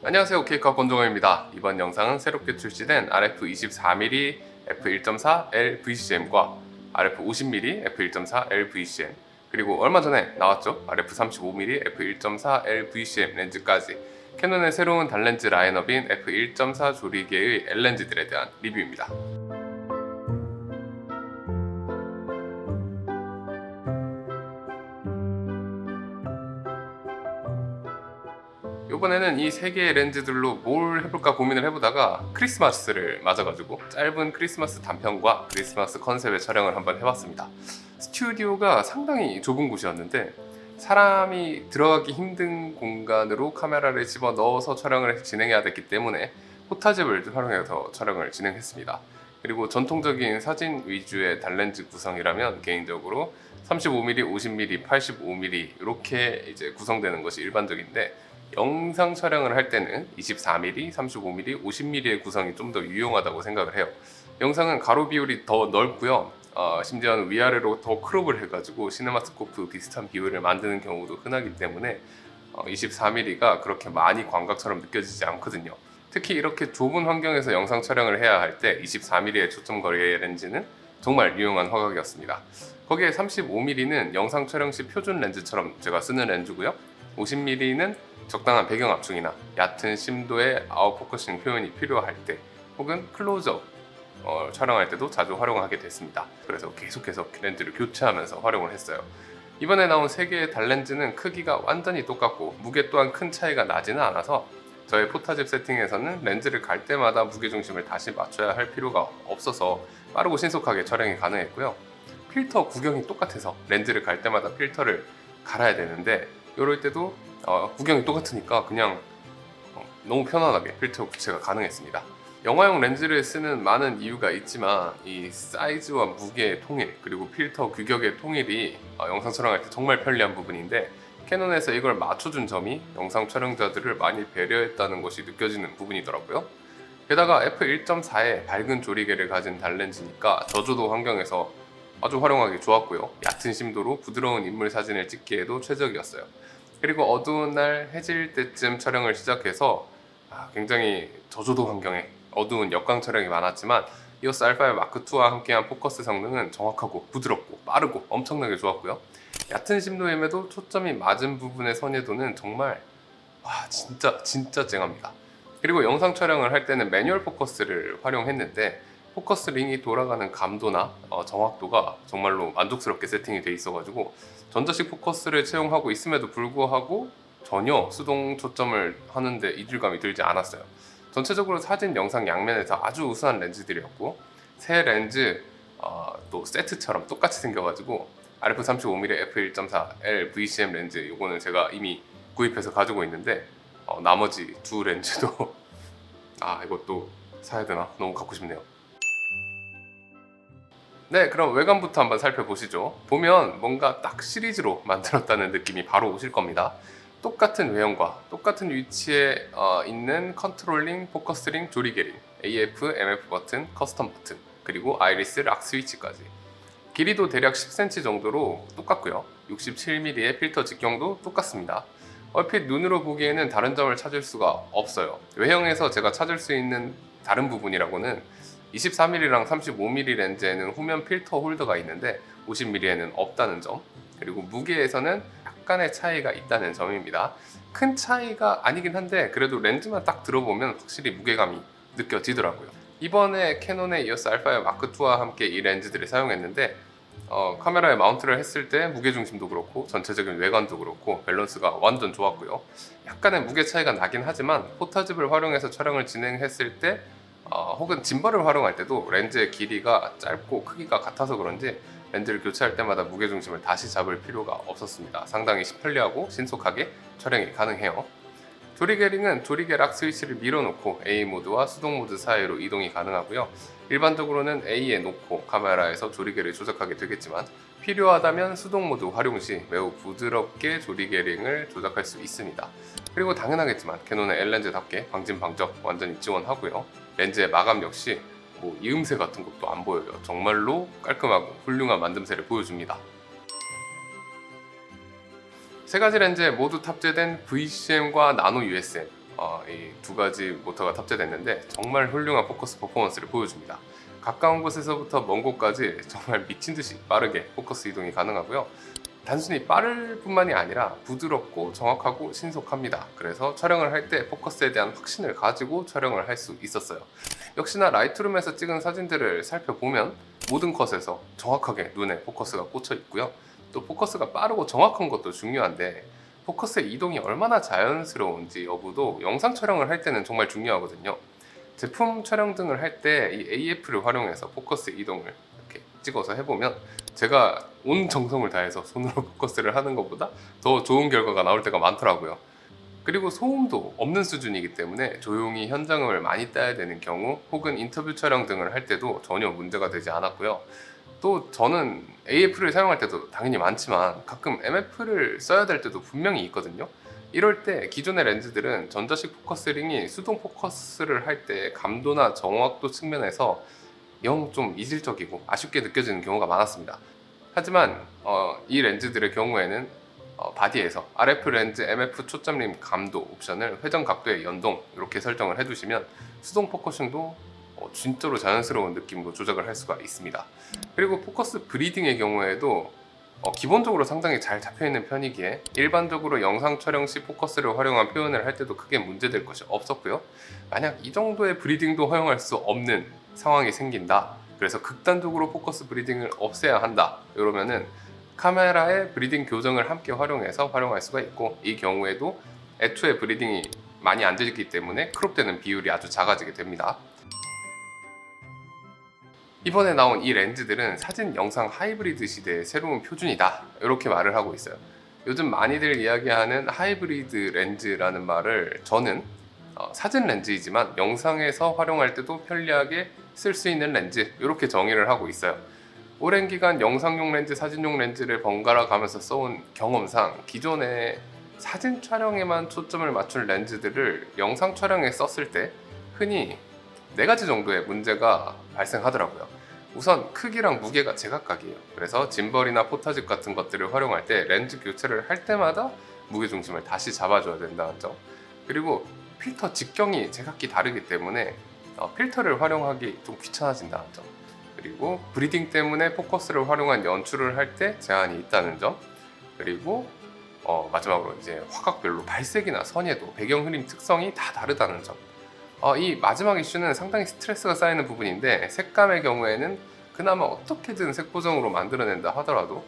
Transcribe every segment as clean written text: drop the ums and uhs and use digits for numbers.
안녕하세요, 케이크업 권종호입니다. 이번 영상은 새롭게 출시된 RF 24mm f1.4 LVCM과 RF 50mm f1.4 LVCM, 그리고 얼마 전에 나왔죠, RF 35mm f1.4 LVCM 렌즈까지 캐논의 새로운 단렌즈 라인업인 f1.4 조리개의 L렌즈들에 대한 리뷰입니다. 이번에는 이 세 개의 렌즈들로 뭘 해볼까 고민을 해보다가 크리스마스를 맞아가지고 짧은 크리스마스 단편과 크리스마스 컨셉의 촬영을 한번 해봤습니다. 스튜디오가 상당히 좁은 곳이었는데 사람이 들어가기 힘든 공간으로 카메라를 집어넣어서 촬영을 진행해야 됐기 때문에 포타집을 활용해서 촬영을 진행했습니다. 그리고 전통적인 사진 위주의 단렌즈 구성이라면 개인적으로 35mm, 50mm, 85mm 이렇게 이제 구성되는 것이 일반적인데, 영상 촬영을 할 때는 24mm, 35mm, 50mm의 구성이 좀 더 유용하다고 생각을 해요. 영상은 가로 비율이 더 넓고요. 심지어는 위아래로 더 크롭을 해가지고 시네마스코프 비슷한 비율을 만드는 경우도 흔하기 때문에 24mm가 그렇게 많이 광각처럼 느껴지지 않거든요. 특히 이렇게 좁은 환경에서 영상 촬영을 해야 할 때 24mm의 초점 거리 렌즈는 정말 유용한 화각이었습니다. 거기에 35mm는 영상 촬영 시 표준 렌즈처럼 제가 쓰는 렌즈고요. 50mm는 적당한 배경 압축이나 얕은 심도의 아웃포커싱 표현이 필요할 때, 혹은 클로즈업 촬영할 때도 자주 활용하게 됐습니다. 그래서 계속해서 렌즈를 교체하면서 활용을 했어요. 이번에 나온 3개의 달렌즈는 크기가 완전히 똑같고 무게 또한 큰 차이가 나지는 않아서 저의 포타집 세팅에서는 렌즈를 갈 때마다 무게중심을 다시 맞춰야 할 필요가 없어서 빠르고 신속하게 촬영이 가능했고요. 필터 구경이 똑같아서 렌즈를 갈 때마다 필터를 갈아야 되는데, 이럴 때도 구경이 똑같으니까 그냥 너무 편안하게 필터 교체가 가능했습니다. 영화용 렌즈를 쓰는 많은 이유가 있지만 이 사이즈와 무게의 통일, 그리고 필터 규격의 통일이 영상 촬영할 때 정말 편리한 부분인데, 캐논에서 이걸 맞춰준 점이 영상 촬영자들을 많이 배려했다는 것이 느껴지는 부분이더라고요. 게다가 f1.4의 밝은 조리개를 가진 단렌즈니까 저조도 환경에서 아주 활용하기 좋았고요. 얕은 심도로 부드러운 인물 사진을 찍기에도 최적이었어요. 그리고 어두운 날 해질 때쯤 촬영을 시작해서 굉장히 저조도 환경에 어두운 역광 촬영이 많았지만 EOS R5 마크2와 함께한 포커스 성능은 정확하고 부드럽고 빠르고 엄청나게 좋았고요. 얕은 심도임에도 초점이 맞은 부분의 선회도는 정말 진짜 쨍합니다. 그리고 영상 촬영을 할 때는 매뉴얼 포커스를 활용했는데 포커스 링이 돌아가는 감도나 정확도가 정말로 만족스럽게 세팅이 돼 있어가지고 전자식 포커스를 채용하고 있음에도 불구하고 전혀 수동 초점을 하는데 이질감이 들지 않았어요. 전체적으로 사진, 영상 양면에서 아주 우수한 렌즈들이었고, 새 렌즈 또 세트처럼 똑같이 생겨가지고 RF 35mm f1.4 L VCM 렌즈, 이거는 제가 이미 구입해서 가지고 있는데 나머지 두 렌즈도 이것도 사야 되나? 너무 갖고 싶네요. 네, 그럼 외관부터 한번 살펴보시죠. 보면 뭔가 딱 시리즈로 만들었다는 느낌이 바로 오실 겁니다. 똑같은 외형과 똑같은 위치에 있는 컨트롤링, 포커스링, 조리개링, AF, MF 버튼, 커스텀 버튼, 그리고 아이리스 락 스위치까지. 길이도 대략 10cm 정도로 똑같고요. 67mm의 필터 직경도 똑같습니다. 얼핏 눈으로 보기에는 다른 점을 찾을 수가 없어요. 외형에서 제가 찾을 수 있는 다른 부분이라고는 24mm랑 35mm 렌즈에는 후면 필터 홀더가 있는데 50mm에는 없다는 점, 그리고 무게에서는 약간의 차이가 있다는 점입니다. 큰 차이가 아니긴 한데 그래도 렌즈만 딱 들어보면 확실히 무게감이 느껴지더라고요. 이번에 캐논의 EOS R5 마크2와 함께 이 렌즈들을 사용했는데 카메라에 마운트를 했을 때 무게중심도 그렇고 전체적인 외관도 그렇고 밸런스가 완전 좋았고요. 약간의 무게 차이가 나긴 하지만 포타집을 활용해서 촬영을 진행했을 때 혹은 짐벌을 활용할 때도 렌즈의 길이가 짧고 크기가 같아서 그런지 렌즈를 교체할 때마다 무게중심을 다시 잡을 필요가 없었습니다. 상당히 편리하고 신속하게 촬영이 가능해요. 조리개링은 조리개 락 스위치를 밀어놓고 A 모드와 수동 모드 사이로 이동이 가능하고요. 일반적으로는 A에 놓고 카메라에서 조리개를 조작하게 되겠지만 필요하다면 수동 모드 활용 시 매우 부드럽게 조리개링을 조작할 수 있습니다. 그리고 당연하겠지만 캐논의 L렌즈답게 방진 방적 완전히 지원하고요. 렌즈의 마감 역시 이음새 같은 것도 안 보여요. 정말로 깔끔하고 훌륭한 만듦새를 보여줍니다. 세 가지 렌즈에 모두 탑재된 VCM과 나노 USM, 이 두 가지 모터가 탑재됐는데 정말 훌륭한 포커스 퍼포먼스를 보여줍니다. 가까운 곳에서부터 먼 곳까지 정말 미친 듯이 빠르게 포커스 이동이 가능하고요. 단순히 빠를 뿐만이 아니라 부드럽고 정확하고 신속합니다. 그래서 촬영을 할 때 포커스에 대한 확신을 가지고 촬영을 할 수 있었어요. 역시나 라이트룸에서 찍은 사진들을 살펴보면 모든 컷에서 정확하게 눈에 포커스가 꽂혀 있고요. 또 포커스가 빠르고 정확한 것도 중요한데 포커스의 이동이 얼마나 자연스러운지 여부도 영상 촬영을 할 때는 정말 중요하거든요. 제품 촬영 등을 할 때 이 AF를 활용해서 포커스 이동을 이렇게 찍어서 해보면 제가 온 정성을 다해서 손으로 포커스를 하는 것보다 더 좋은 결과가 나올 때가 많더라고요. 그리고 소음도 없는 수준이기 때문에 조용히 현장음을 많이 따야 되는 경우 혹은 인터뷰 촬영 등을 할 때도 전혀 문제가 되지 않았고요. 또 저는 AF를 사용할 때도 당연히 많지만 가끔 MF를 써야 될 때도 분명히 있거든요. 이럴 때 기존의 렌즈들은 전자식 포커스링이 수동 포커스를 할 때 감도나 정확도 측면에서 영 좀 이질적이고 아쉽게 느껴지는 경우가 많았습니다. 하지만 이 렌즈들의 경우에는 바디에서 RF 렌즈 MF 초점림 감도 옵션을 회전 각도의 연동 이렇게 설정을 해두시면 수동 포커싱도 진짜로 자연스러운 느낌으로 조작을 할 수가 있습니다. 그리고 포커스 브리딩의 경우에도 기본적으로 상당히 잘 잡혀있는 편이기에 일반적으로 영상 촬영 시 포커스를 활용한 표현을 할 때도 크게 문제될 것이 없었고요. 만약 이 정도의 브리딩도 허용할 수 없는 상황이 생긴다, 그래서 극단적으로 포커스 브리딩을 없애야 한다, 이러면은 카메라의 브리딩 교정을 함께 활용해서 활용할 수가 있고, 이 경우에도 애초에 브리딩이 많이 안 되기 때문에 크롭되는 비율이 아주 작아지게 됩니다. 이번에 나온 이 렌즈들은 사진 영상 하이브리드 시대의 새로운 표준이다, 이렇게 말을 하고 있어요. 요즘 많이들 이야기하는 하이브리드 렌즈라는 말을 저는 사진 렌즈이지만 영상에서 활용할 때도 편리하게 쓸 수 있는 렌즈, 이렇게 정의를 하고 있어요. 오랜 기간 영상용 렌즈, 사진용 렌즈를 번갈아 가면서 써온 경험상 기존의 사진 촬영에만 초점을 맞춘 렌즈들을 영상 촬영에 썼을 때 흔히 4가지 정도의 문제가 발생하더라고요. 우선 크기랑 무게가 제각각이에요. 그래서 짐벌이나 포타집 같은 것들을 활용할 때 렌즈 교체를 할 때마다 무게중심을 다시 잡아줘야 된다는 점, 그리고 필터 직경이 제각기 다르기 때문에 필터를 활용하기 좀 귀찮아진다는 점, 그리고 브리딩 때문에 포커스를 활용한 연출을 할 때 제한이 있다는 점, 그리고 마지막으로 이제 화각별로 발색이나 선예도, 배경 흐림 특성이 다 다르다는 점. 이 마지막 이슈는 상당히 스트레스가 쌓이는 부분인데, 색감의 경우에는 그나마 어떻게든 색 보정으로 만들어낸다 하더라도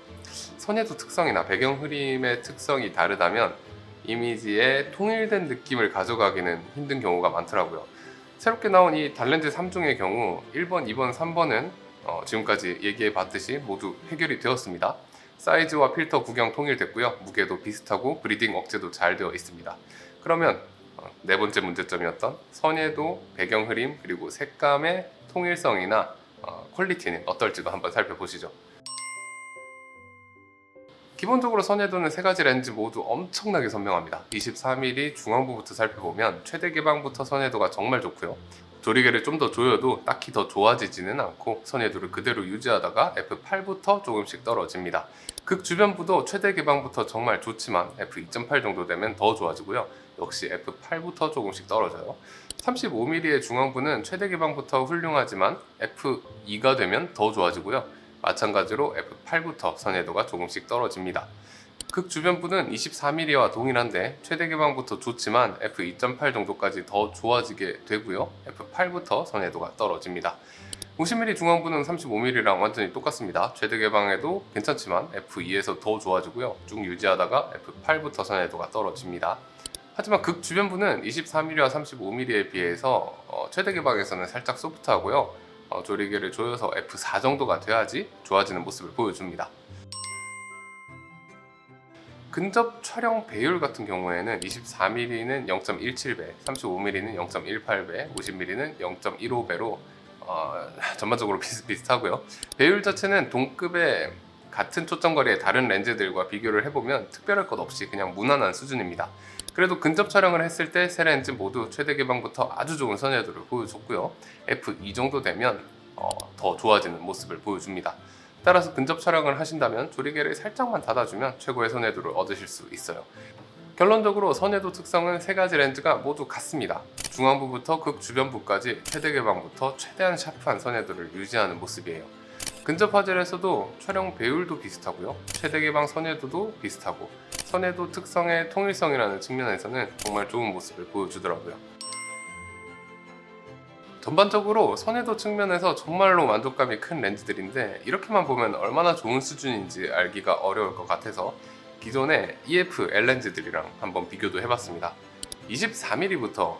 선예도 특성이나 배경 흐림의 특성이 다르다면 이미지에 통일된 느낌을 가져가기는 힘든 경우가 많더라고요. 새롭게 나온 이 달렌즈 3종의 경우 1번, 2번, 3번은 지금까지 얘기해 봤듯이 모두 해결이 되었습니다. 사이즈와 필터 구경 통일됐고요. 무게도 비슷하고 브리딩 억제도 잘 되어 있습니다. 그러면 4번째 문제점이었던 선예도, 배경 흐림, 그리고 색감의 통일성이나 퀄리티는 어떨지도 한번 살펴보시죠. 기본적으로 선예도는 3가지 렌즈 모두 엄청나게 선명합니다. 24mm 중앙부부터 살펴보면 최대 개방부터 선예도가 정말 좋고요. 조리개를 좀 더 조여도 딱히 더 좋아지지는 않고 선예도를 그대로 유지하다가 f8부터 조금씩 떨어집니다. 극 주변부도 최대 개방부터 정말 좋지만 f2.8 정도 되면 더 좋아지고요. 역시 f8부터 조금씩 떨어져요. 35mm의 중앙부는 최대 개방부터 훌륭하지만 f2가 되면 더 좋아지고요. 마찬가지로 f8부터 선예도가 조금씩 떨어집니다. 극 주변부는 24mm와 동일한데 최대 개방부터 좋지만 f2.8 정도까지 더 좋아지게 되고요. f8부터 선예도가 떨어집니다. 50mm 중앙부는 35mm랑 완전히 똑같습니다. 최대 개방에도 괜찮지만 f2에서 더 좋아지고요. 쭉 유지하다가 f8부터 선예도가 떨어집니다. 하지만 극 주변부는 24mm와 35mm에 비해서 최대 개방에서는 살짝 소프트하고요. 조리개를 조여서 f4 정도가 돼야지 좋아지는 모습을 보여줍니다. 근접 촬영 배율 같은 경우에는 24mm는 0.17배, 35mm는 0.18배, 50mm는 0.15배로 전반적으로 비슷비슷하고요. 배율 자체는 동급의 같은 초점거리의 다른 렌즈들과 비교를 해보면 특별할 것 없이 그냥 무난한 수준입니다. 그래도 근접 촬영을 했을 때 세 렌즈 모두 최대 개방부터 아주 좋은 선예도를 보여줬고요. f2 정도 되면 더 좋아지는 모습을 보여줍니다. 따라서 근접 촬영을 하신다면 조리개를 살짝만 닫아주면 최고의 선예도를 얻으실 수 있어요. 결론적으로 선해도 특성은 세 가지 렌즈가 모두 같습니다. 중앙부부터 극주변부까지 최대 개방부터 최대한 샤프한 선해도를 유지하는 모습이에요. 근접 화질에서도 촬영 배율도 비슷하고요. 최대 개방 선해도도 비슷하고 선해도 특성의 통일성이라는 측면에서는 정말 좋은 모습을 보여주더라고요. 전반적으로 선해도 측면에서 정말로 만족감이 큰 렌즈들인데 이렇게만 보면 얼마나 좋은 수준인지 알기가 어려울 것 같아서 기존의 EF L렌즈들이랑 한번 비교도 해봤습니다. 24mm부터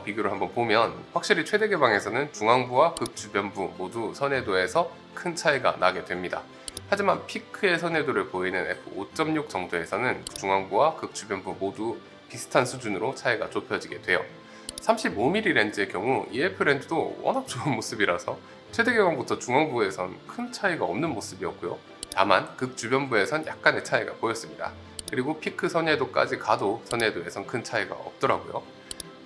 비교를 한번 보면 확실히 최대 개방에서는 중앙부와 극주변부 모두 선해도에서 큰 차이가 나게 됩니다. 하지만 피크의 선해도를 보이는 f5.6 정도에서는 중앙부와 극주변부 모두 비슷한 수준으로 차이가 좁혀지게 돼요. 35mm 렌즈의 경우 EF 렌즈도 워낙 좋은 모습이라서 최대 개방부터 중앙부에선 큰 차이가 없는 모습이었고요. 다만 극주변부에선 약간의 차이가 보였습니다. 그리고 피크 선해도까지 가도 선해도에선 큰 차이가 없더라고요.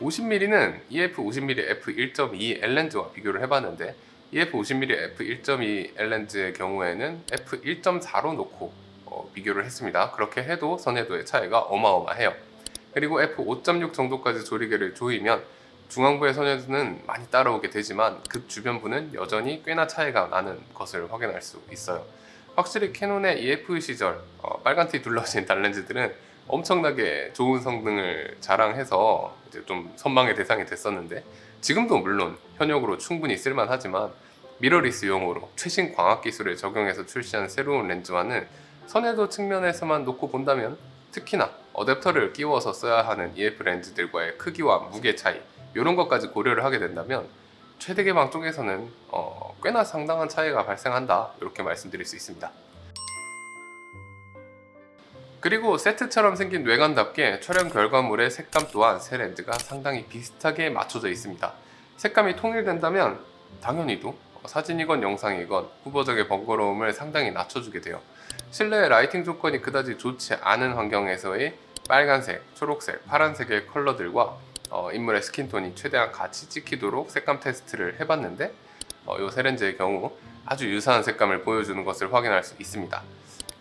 50mm는 EF 50mm f1.2 L렌즈와 비교를 해봤는데 EF 50mm f1.2 L렌즈의 경우에는 f1.4로 놓고 비교를 했습니다. 그렇게 해도 선해도의 차이가 어마어마해요. 그리고 f5.6 정도까지 조리개를 조이면 중앙부의 선해도는 많이 따라오게 되지만 극주변부는 여전히 꽤나 차이가 나는 것을 확인할 수 있어요. 확실히 캐논의 EF 시절 빨간티 둘러진 단렌즈들은 엄청나게 좋은 성능을 자랑해서 이제 좀 선망의 대상이 됐었는데 지금도 물론 현역으로 충분히 쓸만하지만 미러리스용으로 최신 광학 기술을 적용해서 출시한 새로운 렌즈와는 선해도 측면에서만 놓고 본다면 특히나 어댑터를 끼워서 써야 하는 EF 렌즈들과의 크기와 무게 차이 이런 것까지 고려를 하게 된다면 최대 개방 쪽에서는 꽤나 상당한 차이가 발생한다 이렇게 말씀드릴 수 있습니다. 그리고 세트처럼 생긴 외관답게 촬영 결과물의 색감 또한 세 렌즈가 상당히 비슷하게 맞춰져 있습니다. 색감이 통일된다면 당연히도 사진이건 영상이건 후보적의 번거로움을 상당히 낮춰주게 돼요. 실내의 라이팅 조건이 그다지 좋지 않은 환경에서의 빨간색, 초록색, 파란색의 컬러들과 인물의 스킨톤이 최대한 같이 찍히도록 색감 테스트를 해봤는데 이 세 렌즈의 경우 아주 유사한 색감을 보여주는 것을 확인할 수 있습니다.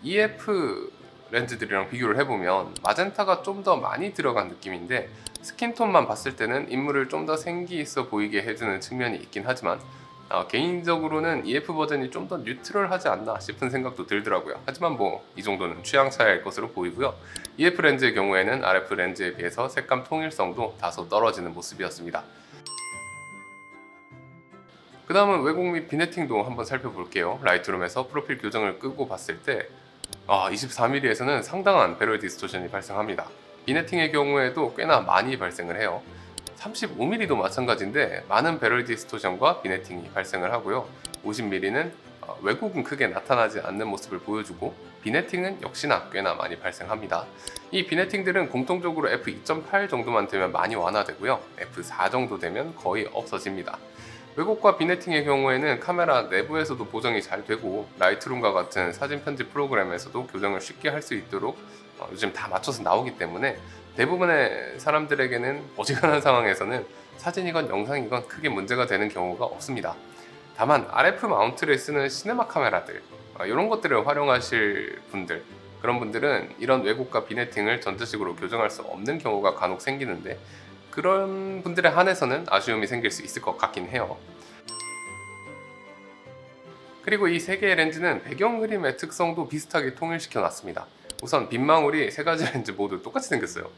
EF 렌즈들이랑 비교를 해보면 마젠타가 좀 더 많이 들어간 느낌인데 스킨톤만 봤을 때는 인물을 좀 더 생기 있어 보이게 해주는 측면이 있긴 하지만 개인적으로는 EF 버전이 좀 더 뉴트럴하지 않나 싶은 생각도 들더라고요. 하지만 뭐 이 정도는 취향 차이일 것으로 보이고요. EF 렌즈의 경우에는 RF 렌즈에 비해서 색감 통일성도 다소 떨어지는 모습이었습니다. 그 다음은 왜곡 및 비네팅도 한번 살펴볼게요. 라이트룸에서 프로필 교정을 끄고 봤을 때 24mm에서는 상당한 배럴 디스토션이 발생합니다. 비네팅의 경우에도 꽤나 많이 발생을 해요. 35mm도 마찬가지인데 많은 배럴 디스토션과 비네팅이 발생을 하고요. 50mm는 왜곡은 크게 나타나지 않는 모습을 보여주고 비네팅은 역시나 꽤나 많이 발생합니다. 이 비네팅들은 공통적으로 f2.8 정도만 되면 많이 완화되고요. f4 정도 되면 거의 없어집니다. 왜곡과 비네팅의 경우에는 카메라 내부에서도 보정이 잘 되고 라이트룸과 같은 사진 편집 프로그램에서도 교정을 쉽게 할 수 있도록 요즘 다 맞춰서 나오기 때문에 대부분의 사람들에게는 어지간한 상황에서는 사진이건 영상이건 크게 문제가 되는 경우가 없습니다. 다만 RF 마운트를 쓰는 시네마 카메라들 이런 것들을 활용하실 분들 그런 분들은 이런 왜곡과 비네팅을 전자식으로 교정할 수 없는 경우가 간혹 생기는데 그런 분들에 한해서는 아쉬움이 생길 수 있을 것 같긴 해요. 그리고 이 세 개의 렌즈는 배경 그림의 특성도 비슷하게 통일시켜 놨습니다. 우선 빗망울이 세 가지 렌즈 모두 똑같이 생겼어요.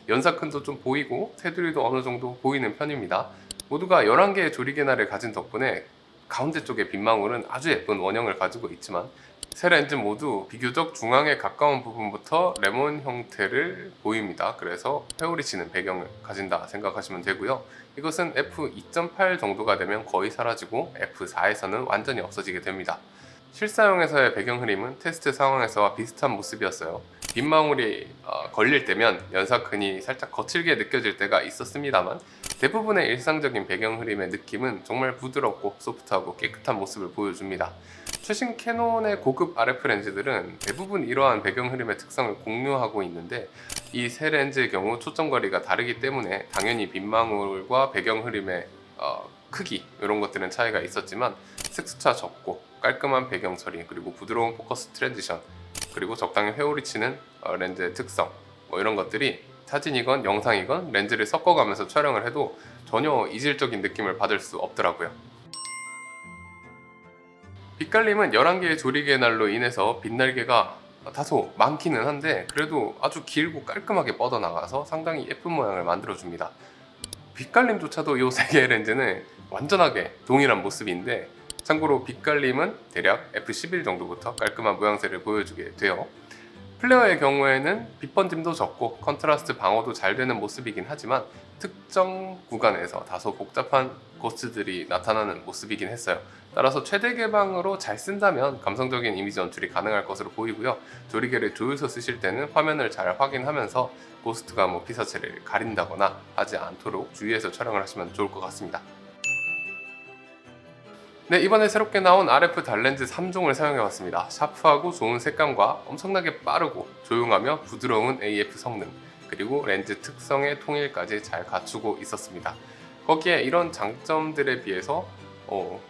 연사큰도 좀 보이고 테두리도 어느 정도 보이는 편입니다. 모두가 11개의 조리개날을 가진 덕분에 가운데 쪽의 빗망울은 아주 예쁜 원형을 가지고 있지만 세 렌즈 모두 비교적 중앙에 가까운 부분부터 레몬 형태를 보입니다. 그래서 회오리 치는 배경을 가진다 생각하시면 되고요. 이것은 f2.8 정도가 되면 거의 사라지고 f4에서는 완전히 없어지게 됩니다. 실사용에서의 배경 흐림은 테스트 상황에서와 비슷한 모습이었어요. 빗망울이 걸릴 때면 연사큰이 살짝 거칠게 느껴질 때가 있었습니다만 대부분의 일상적인 배경 흐림의 느낌은 정말 부드럽고 소프트하고 깨끗한 모습을 보여줍니다. 최신 캐논의 고급 RF 렌즈들은 대부분 이러한 배경 흐림의 특성을 공유하고 있는데 이 세 렌즈의 경우 초점거리가 다르기 때문에 당연히 빗망울과 배경 흐림의 크기 이런 것들은 차이가 있었지만 색수차 적고 깔끔한 배경 처리 그리고 부드러운 포커스 트랜지션 그리고 적당히 회오리 치는 렌즈의 특성 이런 것들이 사진이건 영상이건 렌즈를 섞어가면서 촬영을 해도 전혀 이질적인 느낌을 받을 수 없더라고요. 빛깔림은 11개의 조리개 날로 인해서 빛날개가 다소 많기는 한데 그래도 아주 길고 깔끔하게 뻗어나가서 상당히 예쁜 모양을 만들어줍니다. 빛깔림조차도 이 3개의 렌즈는 완전하게 동일한 모습인데, 참고로 빛깔림은 대략 f11 정도부터 깔끔한 모양새를 보여주게 돼요. 플레어의 경우에는 빛 번짐도 적고 컨트라스트 방어도 잘 되는 모습이긴 하지만 특정 구간에서 다소 복잡한 고스트들이 나타나는 모습이긴 했어요. 따라서 최대 개방으로 잘 쓴다면 감성적인 이미지 연출이 가능할 것으로 보이고요. 조리개를 조여서 쓰실 때는 화면을 잘 확인하면서 고스트가 피사체를 가린다거나 하지 않도록 주의해서 촬영을 하시면 좋을 것 같습니다. 네, 이번에 새롭게 나온 RF 달렌즈 3종을 사용해봤습니다. 샤프하고 좋은 색감과 엄청나게 빠르고 조용하며 부드러운 AF 성능, 그리고 렌즈 특성의 통일까지 잘 갖추고 있었습니다. 거기에 이런 장점들에 비해서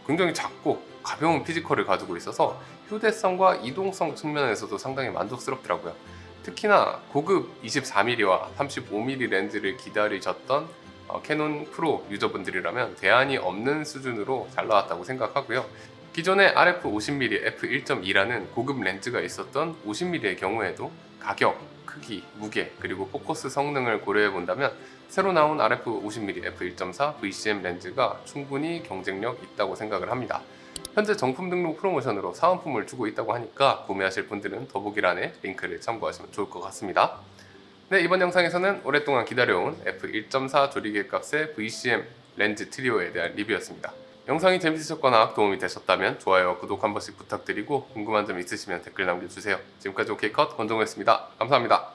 굉장히 작고 가벼운 피지컬을 가지고 있어서 휴대성과 이동성 측면에서도 상당히 만족스럽더라고요. 특히나 고급 24mm와 35mm 렌즈를 기다리셨던 캐논 프로 유저분들이라면 대안이 없는 수준으로 잘 나왔다고 생각하고요. 기존의 RF 50mm f1.2라는 고급 렌즈가 있었던 50mm의 경우에도 가격, 크기, 무게, 그리고 포커스 성능을 고려해 본다면 새로 나온 RF 50mm f1.4 VCM 렌즈가 충분히 경쟁력 있다고 생각을 합니다. 현재 정품 등록 프로모션으로 사은품을 주고 있다고 하니까 구매하실 분들은 더보기란에 링크를 참고하시면 좋을 것 같습니다. 네, 이번 영상에서는 오랫동안 기다려온 f1.4 조리개 값의 VCM 렌즈 트리오에 대한 리뷰였습니다. 영상이 재밌으셨거나 도움이 되셨다면 좋아요와 구독 한 번씩 부탁드리고 궁금한 점 있으시면 댓글 남겨주세요. 지금까지 OK컷 권정우였습니다. 감사합니다.